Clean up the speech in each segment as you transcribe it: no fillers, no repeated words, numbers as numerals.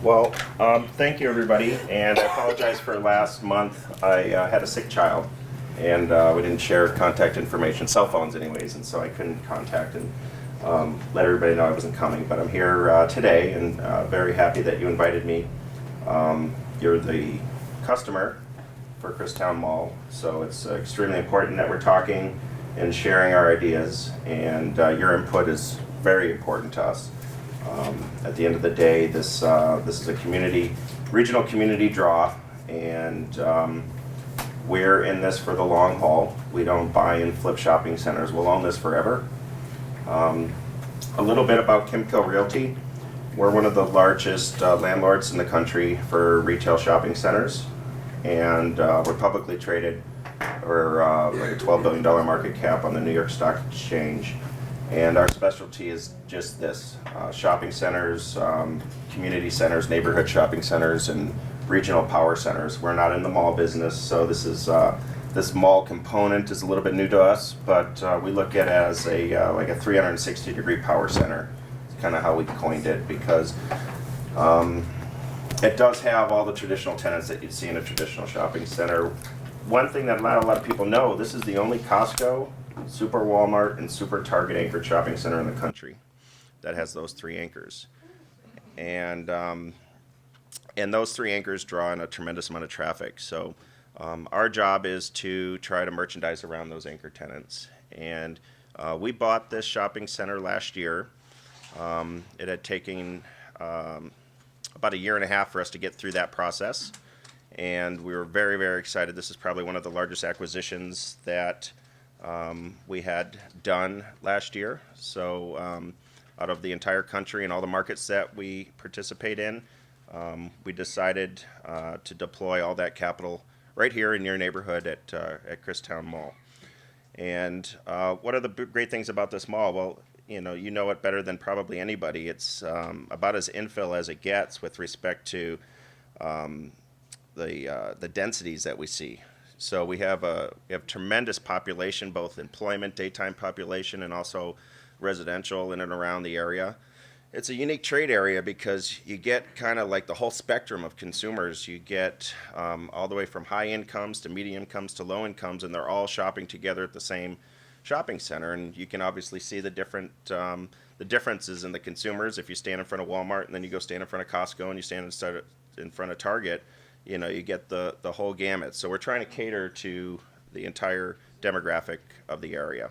Well, thank you everybody, and I apologize for last month. I had a sick child, and we didn't share contact information, cell phones anyways, and so I couldn't contact and let everybody know I wasn't coming. But I'm here today, and very happy that you invited me. You're the customer for Christown Mall, so it's extremely important that we're talking and sharing our ideas, and your input is very important to us. At the end of the day, this is a regional community draw, and we're in this for the long haul. We don't buy and flip shopping centers. We'll own this forever. A little bit about Kimco Realty. We're one of the largest landlords in the country for retail shopping centers, and we're publicly traded. We're like a $12 billion market cap on the New York Stock Exchange. And our specialty is just this, shopping centers, community centers, neighborhood shopping centers, and regional power centers. We're not in the mall business, so this mall component is a little bit new to us, but we look at it as like a 360-degree power center. It's kind of how we coined it, because it does have all the traditional tenants that you'd see in a traditional shopping center. One thing that not a lot of people know, this is the only Costco, Super Walmart, and Super Target anchored shopping center in the country that has those three anchors. And those three anchors draw in a tremendous amount of traffic. So our job is to try to merchandise around those anchor tenants. And we bought this shopping center last year. It had taken about a year and a half for us to get through that process. And we were very, very excited. This is probably one of the largest acquisitions that we had done last year. So out of the entire country and all the markets that we participate in, we decided to deploy all that capital right here in your neighborhood at Christown Mall. And what are the great things about this mall? Well, you know it better than probably anybody. It's about as infill as it gets with respect to the densities that we see. So we have tremendous population, both employment, daytime population, and also residential in and around the area. It's a unique trade area because you get kind of like the whole spectrum of consumers. You get all the way from high incomes to medium incomes to low incomes, and they're all shopping together at the same shopping center. And you can obviously see the differences in the consumers. If you stand in front of Walmart and then you go stand in front of Costco and you stand in front of Target, you get the whole gamut. So we're trying to cater to the entire demographic of the area.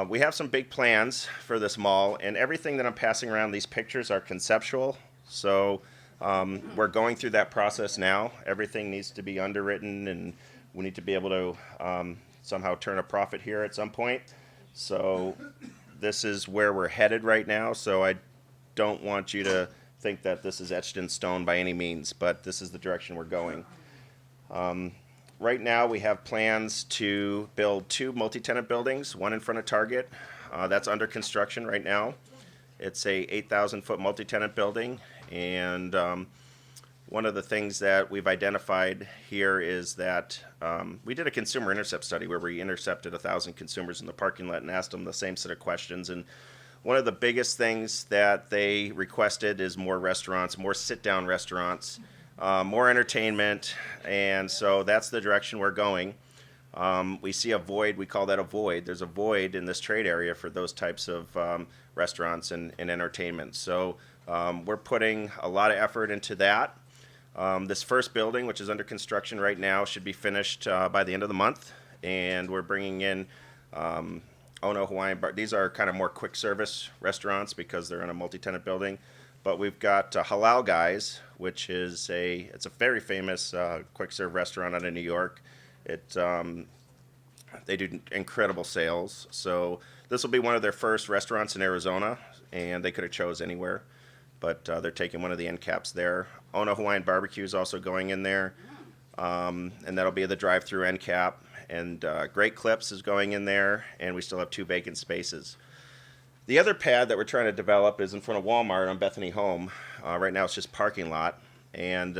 We have some big plans for this mall, and everything that I'm passing around, these pictures are conceptual. So we're going through that process now. Everything needs to be underwritten, and we need to be able to somehow turn a profit here at some point. So this is where we're headed right now. So I don't want you to think that this is etched in stone by any means, but this is the direction we're going. Right now we have plans to build 2 multi-tenant buildings, one in front of Target. That's under construction right now. It's a 8,000-foot multi-tenant building, and one of the things that we've identified here is that we did a consumer intercept study where we intercepted 1,000 consumers in the parking lot and asked them the same set of questions. And one of the biggest things that they requested is more restaurants, more sit-down restaurants, more entertainment, and so that's the direction we're going. We see a void, we call that a void. There's a void in this trade area for those types of restaurants and entertainment. So we're putting a lot of effort into that. This first building, which is under construction right now, should be finished by the end of the month, and we're bringing in Ono Hawaiian Bar. These are kind of more quick service restaurants because they're in a multi-tenant building. But we've got Halal Guys, which is it's a very famous quick serve restaurant out of New York. They do incredible sales. So this will be one of their first restaurants in Arizona, and they could have chose anywhere, but they're taking one of the end caps there. Ono Hawaiian Barbecue is also going in there, and that'll be the drive-through end cap. And Great Clips is going in there, and we still have 2 vacant spaces. The other pad that we're trying to develop is in front of Walmart on Bethany Home. Right now it's just parking lot, and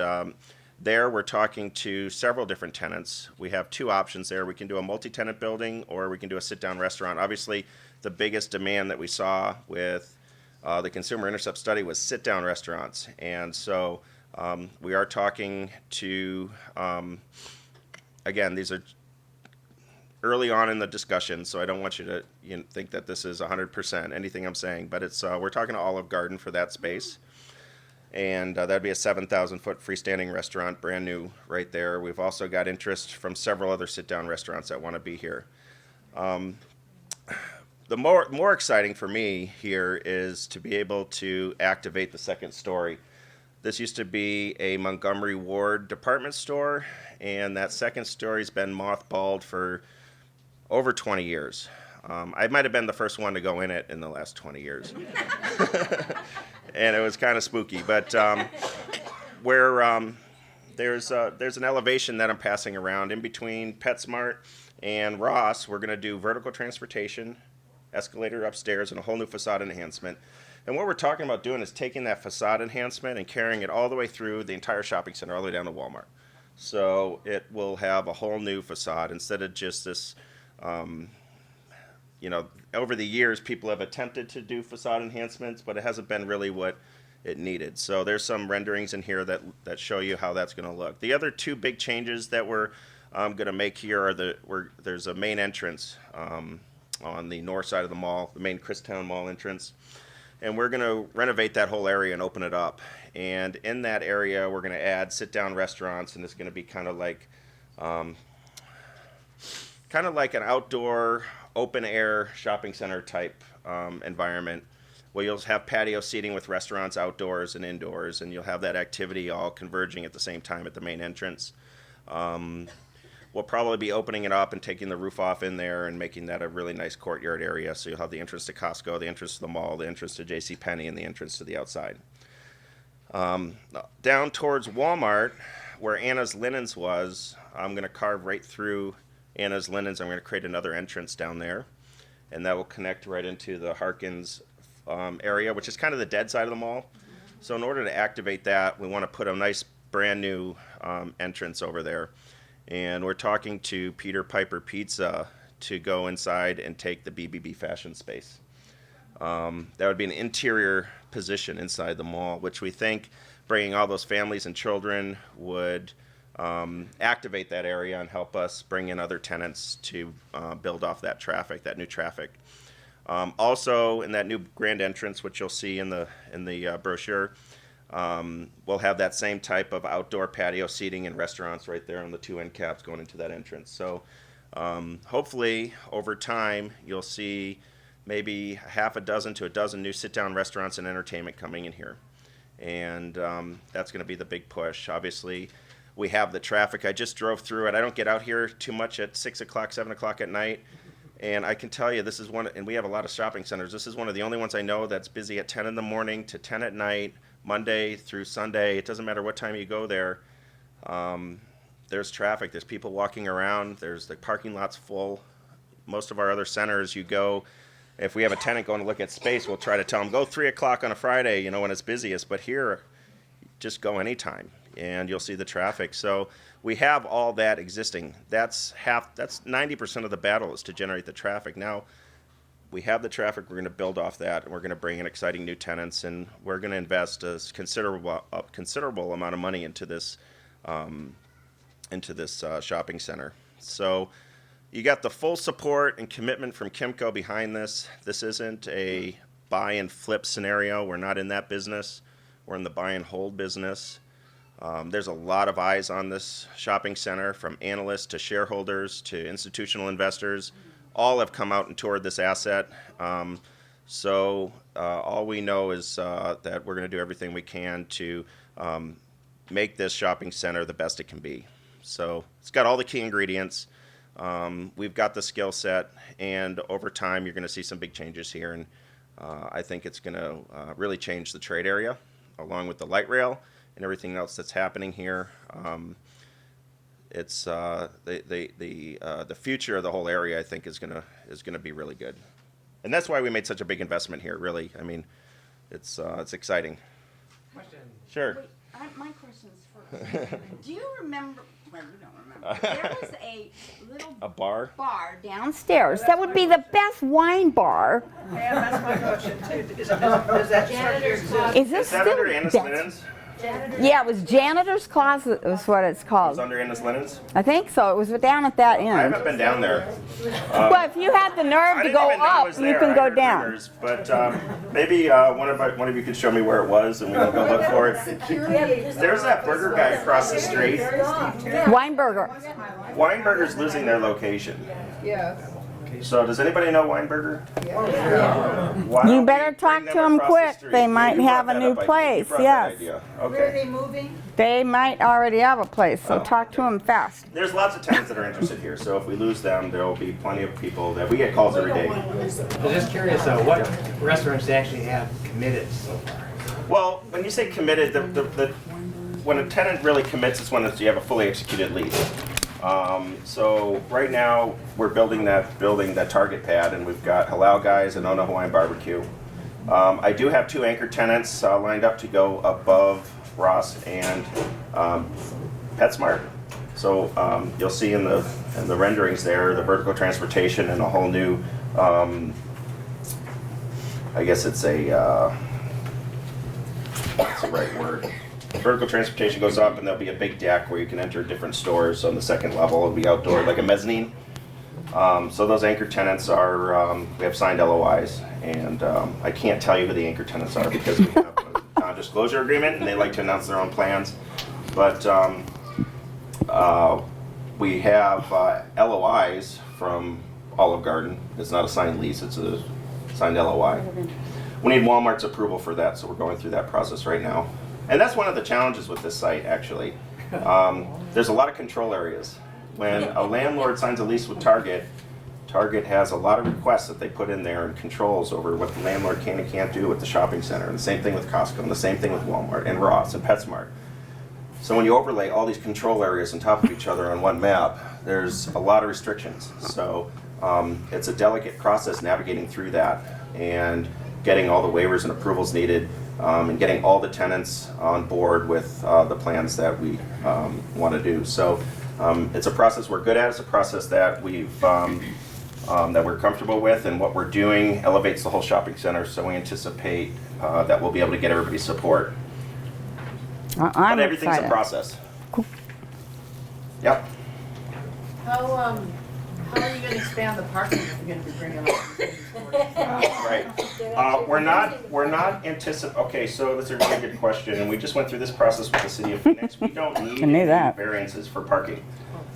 there we're talking to several different tenants. We have 2 options there. We can do a multi-tenant building, or we can do a sit-down restaurant. Obviously, the biggest demand that we saw with The consumer intercept study was sit-down restaurants, and so we are talking to, again, these are early on in the discussion, so I don't want you to think that this is 100% anything I'm saying, but it's we're talking to Olive Garden for that space, and that'd be a 7,000-foot freestanding restaurant, brand new right there. We've also got interest from several other sit-down restaurants that want to be here. The more exciting for me here is to be able to activate the second story. This used to be a Montgomery Ward department store, and that second story's been mothballed for over 20 years. I might have been the first one to go in it in the last 20 years. And it was kind of spooky, but where there's an elevation that I'm passing around in between PetSmart and Ross. We're going to do vertical transportation, escalator upstairs, and a whole new facade enhancement. And what we're talking about doing is taking that facade enhancement and carrying it all the way through the entire shopping center, all the way down to Walmart. So it will have a whole new facade instead of just this. Over the years, people have attempted to do facade enhancements, but it hasn't been really what it needed. So there's some renderings in here that show you how that's going to look. The other two big changes that we're going to make here are there's a main entrance on the north side of the mall, the main Christown Mall entrance. And we're going to renovate that whole area and open it up. And in that area, we're going to add sit-down restaurants, and it's going to be kind of like an outdoor, open-air shopping center type environment where you'll have patio seating with restaurants outdoors and indoors, and you'll have that activity all converging at the same time at the main entrance. We'll probably be opening it up and taking the roof off in there and making that a really nice courtyard area. So you'll have the entrance to Costco, the entrance to the mall, the entrance to JCPenney, and the entrance to the outside. Down towards Walmart, where Anna's Linens was, I'm going to carve right through Anna's Linens. I'm going to create another entrance down there, and that will connect right into the Harkins area, which is kind of the dead side of the mall. So in order to activate that, we want to put a nice brand new entrance over there. And we're talking to Peter Piper Pizza to go inside and take the BBB fashion space. That would be an interior position inside the mall, which we think bringing all those families and children would activate that area and help us bring in other tenants to build off that traffic, that new traffic. Also, in that new grand entrance, which you'll see in the brochure, we'll have that same type of outdoor patio seating and restaurants right there on the two end caps going into that entrance. So hopefully, over time, you'll see maybe half a dozen to a dozen new sit-down restaurants and entertainment coming in here. And that's going to be the big push. Obviously, we have the traffic. I just drove through it. I don't get out here too much at 6 o'clock, 7 o'clock at night. And I can tell you, this is one, and we have a lot of shopping centers. This is one of the only ones I know that's busy at 10 in the morning to 10 at night, Monday through Sunday. It doesn't matter what time you go there. There's traffic. There's people walking around. There's the parking lot's full. Most of our other centers, you go, if we have a tenant going to look at space, we'll try to tell them, go 3 o'clock on a Friday, when it's busiest. But here, just go anytime, and you'll see the traffic. So we have all that existing. That's 90% of the battle is to generate the traffic. Now, we have the traffic. We're going to build off that, and we're going to bring in exciting new tenants, and we're going to invest a considerable amount of money into this shopping center. So you got the full support and commitment from Kimco behind this. This isn't a buy and flip scenario. We're not in that business. We're in the buy and hold business. There's a lot of eyes on this shopping center, from analysts to shareholders to institutional investors. All have come out and toured this asset. So all we know is that we're going to do everything we can to make this shopping center the best it can be. So it's got all the key ingredients. We've got the skill set, and over time you're going to see some big changes here. And I think it's going to really change the trade area, along with the light rail and everything else that's happening here. It's the future of the whole area, I think, is gonna be really good, and that's why we made such a big investment here. Really, I mean, it's exciting. Question. Sure. Wait, my question's for Do you remember? Well, you don't remember. There was a little A bar? bar downstairs. That would be the best wine bar. Yeah, that's my question too. Is that janitor's closet? Is this Is that still? under Anna's Linens? Yeah, it was janitor's closet. Was what it's It's called. under Anna's Linens? I think so. It was down at that I end. haven't been down there. Well, if you had the nerve I to didn't go even know it up, was you there. can I go heard down. rumors, but maybe one of you could show me where it was, and we can go look for it. There's that burger guy across the street. Weinberger. Weinberger's losing their location. Yes. So does anybody know Weinberger? Why You don't better we talk bring to them across the quick. street? They You might brought have a that new up, I think. You place, brought that yes. idea. Where are Okay. they moving? They might already have a place, so Oh. talk to them fast. There's lots of tenants that are interested here, so if we lose them, there will be plenty of people that we get calls every day. I'm just curious, what restaurants actually have committed so far? Well, when you say committed, when a tenant really commits, it's when you have a fully executed lease. So right now, we're building that Target pad, and we've got Halal Guys and Ona Hawaiian Barbecue. I do have 2 anchor tenants lined up to go above Ross and PetSmart. So you'll see in the renderings there, the vertical transportation and a whole new, I guess it's what's the right word? Vertical transportation goes up, and there'll be a big deck where you can enter different stores on the second level. It'll be outdoor, like a mezzanine. So those anchor tenants are, we have signed LOIs, and I can't tell you who the anchor tenants are because we have a non-disclosure agreement, and they like to announce their own plans. But we have LOIs from Olive Garden. It's not a signed lease, it's a signed LOI. We need Walmart's approval for that, so we're going through that process right now. And that's one of the challenges with this site, actually. There's a lot of control areas. When a landlord signs a lease with Target, Target has a lot of requests that they put in there and controls over what the landlord can and can't do with the shopping center. And the same thing with Costco, and the same thing with Walmart and Ross and PetSmart. So when you overlay all these control areas on top of each other on one map, there's a lot of restrictions. So it's a delicate process navigating through that and getting all the waivers and approvals needed, and getting all the tenants on board with the plans that we want to do. So it's a process we're good at. It's a process that that we're comfortable with, and what we're doing elevates the whole shopping center. So we anticipate that we'll be able to get everybody's support. I'm But everything's excited. a process. Yep. How are you going to expand the parking if you're going to be bringing all these stores? Right. We're not anticipating. Okay, so that's a really good question, and we just went through this process with the city of Phoenix. We don't need I knew any that. variances for parking.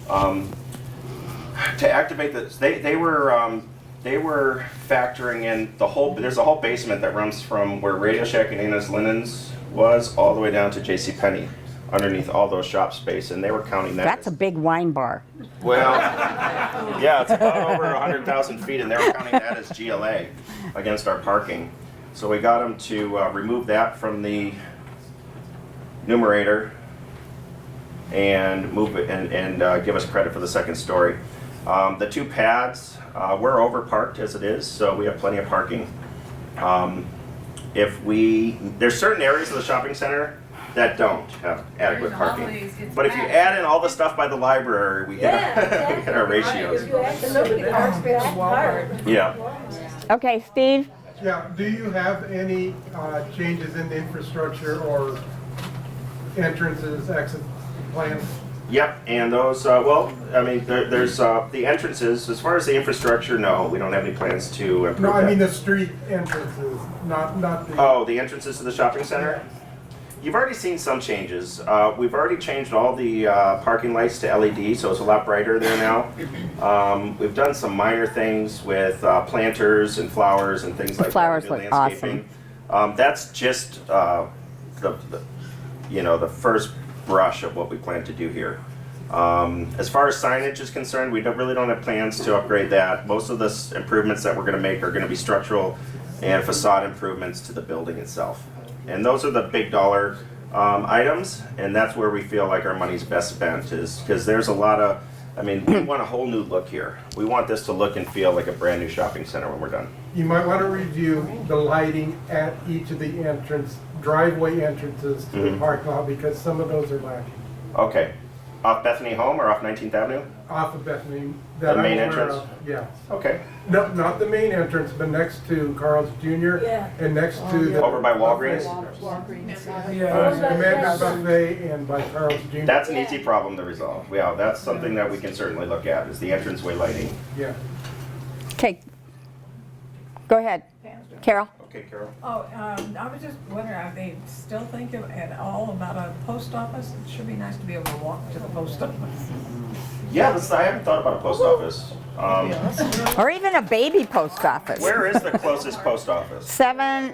To activate this, they were factoring in the whole. There's a whole basement that runs from where Radio Shack and Anna's Linens was all the way down to JCPenney, underneath all those shop space, and they were counting that. That's a big wine bar. Well, yeah, it's about over 100,000 feet, and they were counting that as GLA against our parking. So we got them to remove that from the numerator and move it and give us credit for the second story. The 2 pads, we're over parked as it is, so we have plenty of parking. There's certain areas of the shopping center that don't have adequate parking. But if you add in all the stuff by the library, we hit our ratios. Nobody parks behind Walmart. Yeah. Okay, Steve? Yeah, do you have any changes in the infrastructure or entrances, exit plans? Yep, and those, there's the entrances. As far as the infrastructure, no, we don't have any plans to improve No, I that. mean the street entrances, not the... Oh, the entrances to the shopping center? You've already seen some changes. We've already changed all the parking lights to LED, so it's a lot brighter there now. We've done some minor things with planters and flowers and things like flowers that. look Landscaping. That's just the first brush of what we plan to do here. As far as signage is concerned, we really don't have plans to upgrade that. Most of the improvements that we're going to make are going to be structural and facade improvements to the building itself. And those are the big dollar items, and that's where we feel like our money's best spent, is because there's a lot of, we want a whole new look here. We want this to look and feel like a brand new shopping center when we're done. You might want to review the lighting at each of the driveway entrances to the parking lot, because some of those are lacking. Okay. Off Bethany Home or off 19th Avenue? Off of Bethany. The that I'm main aware entrance? of. Yeah. Okay. No, not the main entrance, but next to Carl's Jr. Yeah. and next to the. Over by Walgreens? Commander Buffet and by Carl's Jr. That's an easy problem to resolve. Yeah, that's something that we can certainly look at, is the entranceway lighting. Yeah. Okay. Go ahead, Carol. Okay, Carol? Oh, I was just wondering, are they still thinking at all about a post office? It should be nice to be able to walk to the post office. Yeah, I haven't thought about a post office. Or even a baby post office. Where is the closest post office? In the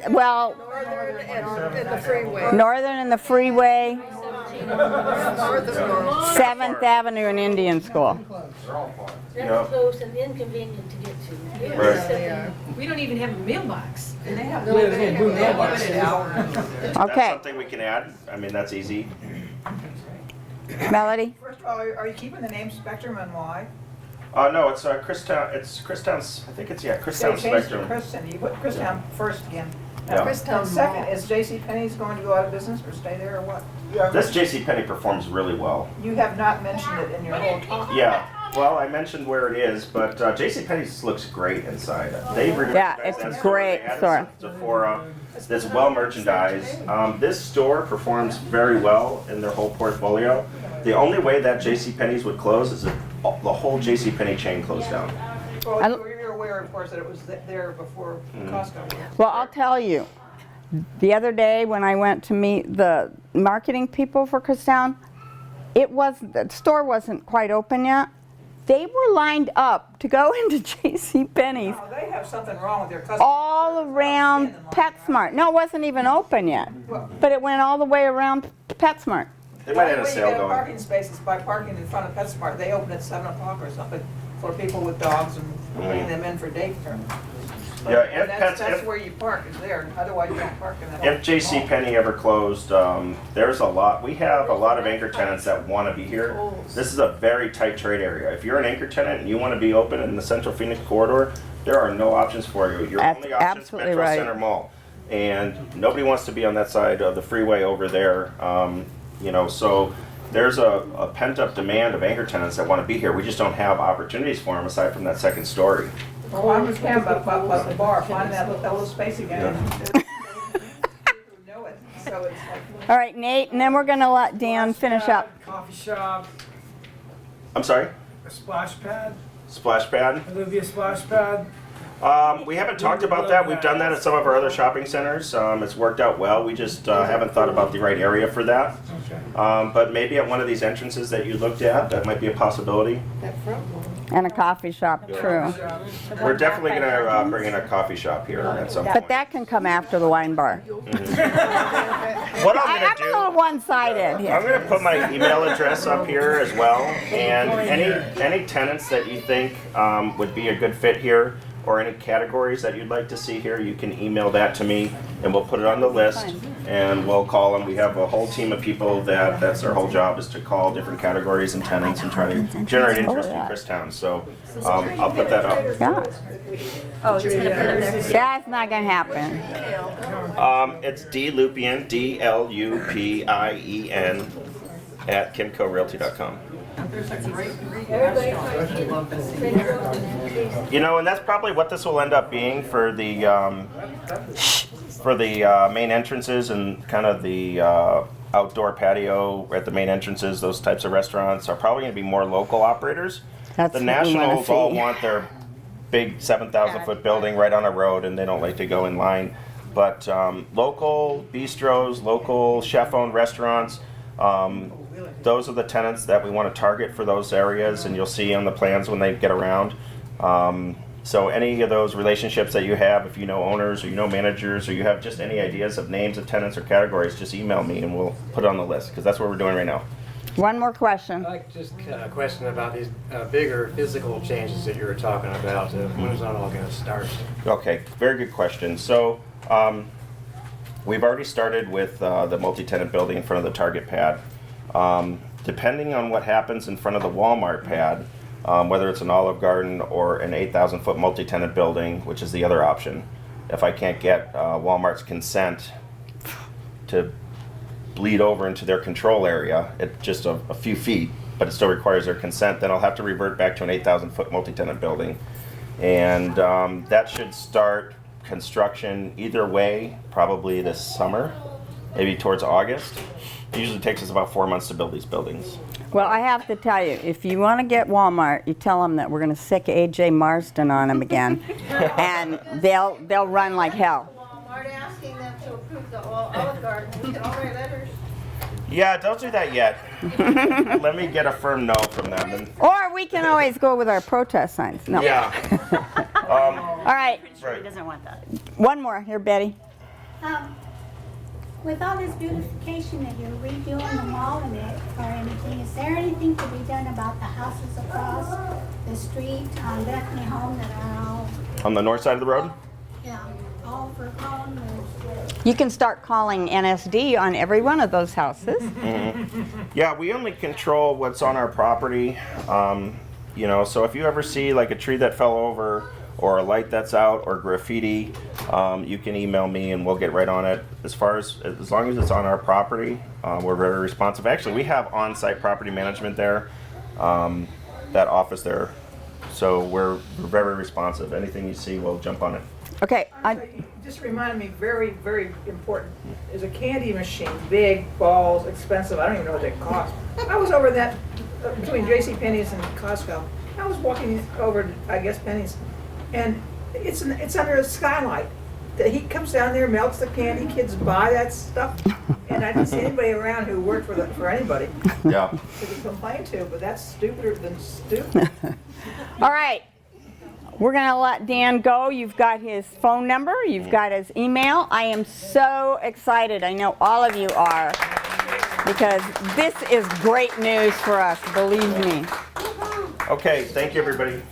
freeway. Northern and the freeway, 7th Avenue and Indian School. Yeah. They're close and inconvenient to get to. Right. We don't even have a mailbox. And they have. That's Okay, something we can add. I mean, that's easy. Melody? First of all, are you keeping the name Spectrum and why? No, it's Christown. It's Christown's. I think it's Christown Spectrum. Christian, you put Christown first again. Yeah. And second, is J.C. Penney's going to go out of business or stay there or what? This JCPenney performs really well. You have not mentioned it in your whole talk. Yeah. Well, I mentioned where it is, but JCPenney's looks great inside. They've Yeah, it's a great store. Sephora. It's well merchandised. This store performs very well in their whole portfolio. The only way that JCPenney's would close is if the whole JCPenney chain closed down. Well, you're aware, of course, that it was there before Costco was. Well, I'll tell you, the other day when I went to meet the marketing people for Christown, the store wasn't quite open yet. They were lined up to go into JCPenney's Oh, they have something wrong with their customers. all around PetSmart. No, it wasn't even open yet, but it went all the way around PetSmart. They might have a When you sale get going. parking spaces by parking in front of PetSmart, they open at 7 o'clock or something for people with dogs and bringing them in for daycare. Yeah, if That's where you park, is there, otherwise you don't park in that. If JCPenney ever closed, there's a lot. We have a lot of anchor tenants that want to be here. This is a very tight trade area. If you're an anchor tenant and you want to be open in the Central Phoenix corridor, there are no options for you. Your That's only option is absolutely Metro right. Center Mall, and nobody wants to be on that side of the freeway over there. So there's a pent-up demand of anchor tenants that want to be here. We just don't have opportunities for them aside from that second story. Well, I'm just talking about the bar, find that little space again. Know it, so it's like. All right, Nate, and then we're gonna let Dan finish up. Coffee shop, I'm sorry? a splash pad. Splash pad? Will there be a splash pad? We haven't talked about that. We've done that at some of our other shopping centers. It's worked out well. We just haven't thought about the right area for that. Okay. But maybe at one of these entrances that you looked at, that might be a possibility. And a coffee shop, true. We're definitely going to bring in a coffee shop here at some point. But that can come after the wine bar. What I'm going I'm to a do, little one-sided I'm here. going to put my email address up here as well. And any tenants that you think would be a good fit here, or any categories that you'd like to see here, you can email that to me and we'll put it on the list and we'll call them. We have a whole team of people that's their whole job is to call different categories and tenants and try to generate interest in Christown. So I'll put that up. Yeah. Oh, he's gonna put them there. That's not gonna happen. It's DLupien, DLUPIEN at KimcoRealty.com. And that's probably what this will end up being for the main entrances and kind of the outdoor patio at the main entrances. Those types of restaurants are probably going to be more local operators. That's The what we wanna Nationals all see. want their big 7,000-foot building right on a road, and they don't like to go in line. But local bistros, local chef-owned restaurants, those are the tenants that we want to target for those areas, and you'll see on the plans when they get around. So any of those relationships that you have, if you know owners or you know managers or you have just any ideas of names of tenants or categories, just email me and we'll put it on the list, because that's what we're doing right now. One more question. I'd like just a question about these bigger physical changes that you were talking about. When is that all going to start? Okay, very good question. So we've already started with the multi-tenant building in front of the Target pad. Depending on what happens in front of the Walmart pad, whether it's an Olive Garden or an 8,000-foot multi-tenant building, which is the other option, if I can't get Walmart's consent to bleed over into their control area at just a few feet, but it still requires their consent, then I'll have to revert back to an 8,000-foot multi-tenant building. And that should start construction either way, probably this summer, maybe towards August. It usually takes us about 4 months to build these buildings. Well, I have to tell you, if you want to get Walmart, you tell them that we're going to sick A.J. Marsden on them again, and they'll run like hell. Walmart asking them to approve the Olive Garden, we can all write letters. Yeah, don't do that yet. Let me get a firm no from them. And, Or we can always go with our protest signs. No. yeah. All right, Right. He doesn't want that. one more. Here, Betty. With all this beautification that you're redoing the mall and it or anything, is there anything to be done about the houses across the street on Bethany Home that are all, On the north side of the road? all for calling or? You can start calling NSD on every one of those houses. Yeah, we only control what's on our property. You know, so if you ever see like a tree that fell over or a light that's out or graffiti, you can email me and we'll get right on it. As long as it's on our property, we're very responsive. Actually, we have on-site property management there, that office there. So we're very responsive. Anything you see, we'll jump on it. Okay. You just reminded me, very, very important, is a candy machine, big balls, expensive, I don't even know what they cost. I was over that, between J.C. Penney's and Costco. I was walking over to, I guess, Penney's, and it's under a skylight. The heat comes down there, melts the candy, kids buy that stuff, and I didn't see anybody around who worked for anybody Yeah. to complain to, but that's stupider than stupid. All right. We're going to let Dan go. You've got his phone number. You've got his email. I am so excited. I know all of you are, because this is great news for us, believe me. Okay, thank you, everybody.